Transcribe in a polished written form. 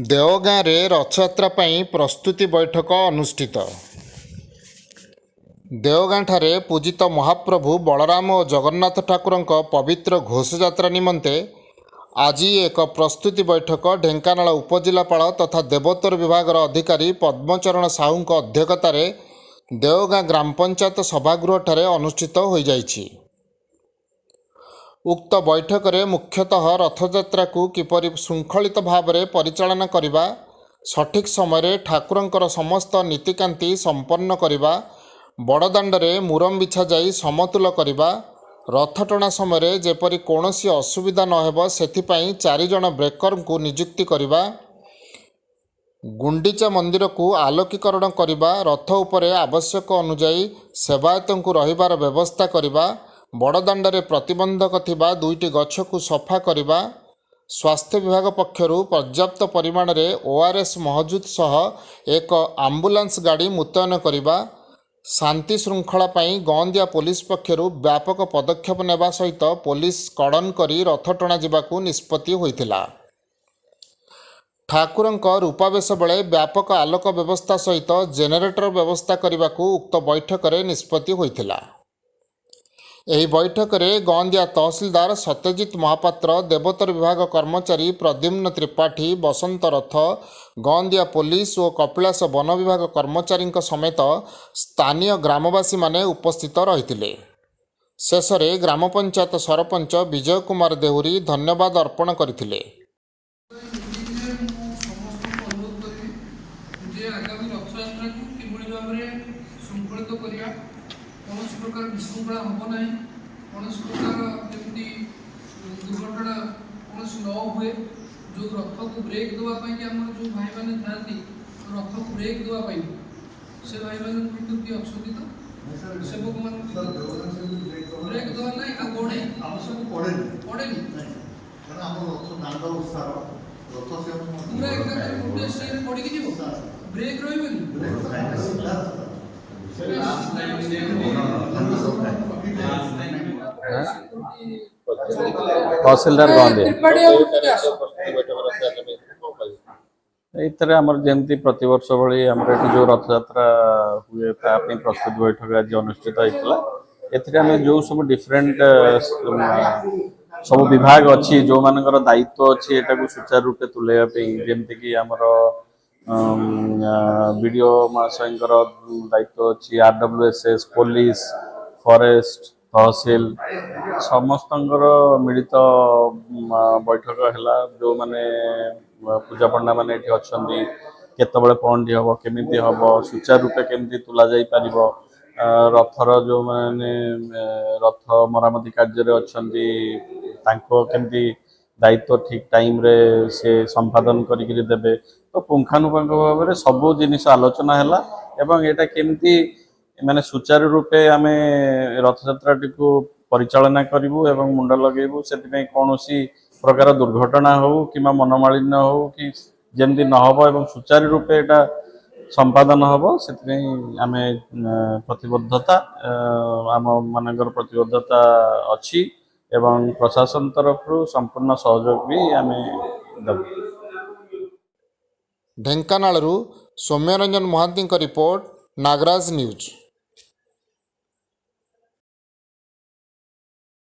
ଦେଓଗାଁରେ ରଥଯାତ୍ରା ପାଇଁ ପ୍ରସ୍ତୁତି ବୈଠକ ଅନୁଷ୍ଠିତ। ଦେଓଗାଁଠାରେ ପୂଜିତ ମହାପ୍ରଭୁ ବଳରାମ ଓ ଜଗନ୍ନାଥ ଠାକୁରଙ୍କ ପବିତ୍ର ଘୋଷଯାତ୍ରା ନିମନ୍ତେ ଆଜି ଏକ ପ୍ରସ୍ତୁତି ବୈଠକ ଢେଙ୍କାନାଳ ଉପଜିଲ୍ଲାପାଳ ତଥା ଦେବୋତ୍ତର ବିଭାଗର ଅଧିକାରୀ ପଦ୍ମଚରଣ ସାହୁଙ୍କ ଅଧ୍ୟକ୍ଷତାରେ ଦେଓଗାଁ ଗ୍ରାମ ପଞ୍ଚାୟତ ସଭାଗୃହଠାରେ ଅନୁଷ୍ଠିତ ହୋଇଯାଇଛି। ଉକ୍ତ ବୈଠକରେ ମୁଖ୍ୟତଃ ରଥଯାତ୍ରାକୁ କିପରି ଶୃଙ୍ଖଳିତ ଭାବରେ ପରିଚାଳନା କରିବା, ସଠିକ୍ ସମୟରେ ଠାକୁରଙ୍କର ସମସ୍ତ ନୀତିକାନ୍ତି ସମ୍ପନ୍ନ କରିବା, ବଡ଼ଦାଣ୍ଡରେ ମୁରମ୍ ବିଛାଯାଇ ସମତୁଲ କରିବା, ରଥଟଣା ସମୟରେ ଯେପରି କୌଣସି ଅସୁବିଧା ନ ହେବ ସେଥିପାଇଁ 4 ଜଣ ବ୍ରେକରଙ୍କୁ ନିଯୁକ୍ତି କରିବା, ଗୁଣ୍ଡିଚା ମନ୍ଦିରକୁ ଆଲୋକୀକରଣ କରିବା, ରଥ ଉପରେ ଆବଶ୍ୟକ ଅନୁଯାୟୀ ସେବାୟତଙ୍କୁ ରହିବାର ବ୍ୟବସ୍ଥା କରିବା, ବଡ଼ଦାଣ୍ଡରେ ପ୍ରତିବନ୍ଧକ ଥିବା 2ଟି ଗଛକୁ ସଫା କରିବା, ସ୍ୱାସ୍ଥ୍ୟ ବିଭାଗ ପକ୍ଷରୁ ପର୍ଯ୍ୟାପ୍ତ ପରିମାଣରେ ORS ମହଜୁଦ ସହ ଏକ ଆମ୍ବୁଲାନ୍ସ ଗାଡ଼ି ମୁତୟନ କରିବା, ଶାନ୍ତି ଶୃଙ୍ଖଳା ପାଇଁ ଗଅଁଦିଆ ପୋଲିସ ପକ୍ଷରୁ ବ୍ୟାପକ ପଦକ୍ଷେପ ନେବା ସହିତ ପୋଲିସ କର୍ଡନ କରି ରଥ ଟଣା ଯିବାକୁ ନିଷ୍ପତ୍ତି ହୋଇଥିଲା। ଠାକୁରଙ୍କ ରୂପାବେଶ ବେଳେ ବ୍ୟାପକ ଆଲୋକ ବ୍ୟବସ୍ଥା ସହିତ ଜେନେରେଟର ବ୍ୟବସ୍ଥା କରିବାକୁ ଉକ୍ତ ବୈଠକରେ ନିଷ୍ପତ୍ତି ହୋଇଥିଲା। ଏହି ବୈଠକରେ ଗଅଁଦିଆ ତହସିଲଦାର ସତ୍ୟଜିତ ମହାପାତ୍ର, ଦେବୋତ୍ତର ବିଭାଗ କର୍ମଚାରୀ ପ୍ରଦ୍ୟୁମ୍ନ ତ୍ରିପାଠୀ, ବସନ୍ତ ରଥ, ଗଅଁଦିଆ ପୋଲିସ ଓ କପିଳାସ ବନ ବିଭାଗ କର୍ମଚାରୀଙ୍କ ସମେତ ସ୍ଥାନୀୟ ଗ୍ରାମବାସୀମାନେ ଉପସ୍ଥିତ ରହିଥିଲେ। ଶେଷରେ ଗ୍ରାମ ପଞ୍ଚାୟତ ସରପଞ୍ଚ ବିଜୟ କୁମାର ଦେହୁରୀ ଧନ୍ୟବାଦ ଅର୍ପଣ କରିଥିଲେ। कौन प्रकार विशृंखला हम ना कौन प्रकार जमी दुर्घटना कौन न हुए जो रथ को ब्रेक देवाई आम जो भाई मैंने था रथ को ब्रेक देवाई से भाई मैंने किए अच्छा तो सेवक मान ब्रेक देवा ना पड़े पड़े पूरा गोटे सी पड़ी जीव ब्रेक रही तहसीलदार एथरे आमर जमती प्रति वर्ष भली आमर एठी जो रथ यात्रा हुए तापी प्रस्तुत बैठक आज अनुष्ठित होइतला। एथरे आमे जो सब डिफरेंट सब विभाग अछि जो मानकर दायित्व अछि एटा को सुचारू रूपे तुलेया पे जेमति कि आमर वीडियो महाशयकर दायित्व अच्छी RWSS, पुलिस, फॉरेस्ट, तहसील समस्त मिलित बैठक है जो माने पूजा पंडा माने अच्छा केतबले पहंडी हम केमी हम सुचारू रूपे केमती तुला जाई पारिबो, रथर जो माने रथ मरामती कार्य अच्छा केमती दायित्व ठीक टाइम रे से संपादन करिकरी देबे। तो पुंखानुपुंख भाव में सब जिनिस आलोचना है एवं एटा केमती माने सुचारू रूपे आमे रथयात्रा को परिचालना करूँ एवं मुंड लगेबू से कौन प्रकार दुर्घटना हो कि मनमालिन्य हो कि जमती नहब एवं सुचारू रूपे एटा संपादन हम से आमे प्रतिबद्धता आम मानकर प्रतिबद्धता अच्छी एवं प्रशासन तरफ संपूर्ण सहयोग भी आमे देबू। ढेंकानालरू सौम्यरंजन महांती रिपोर्ट, नागराज न्यूज।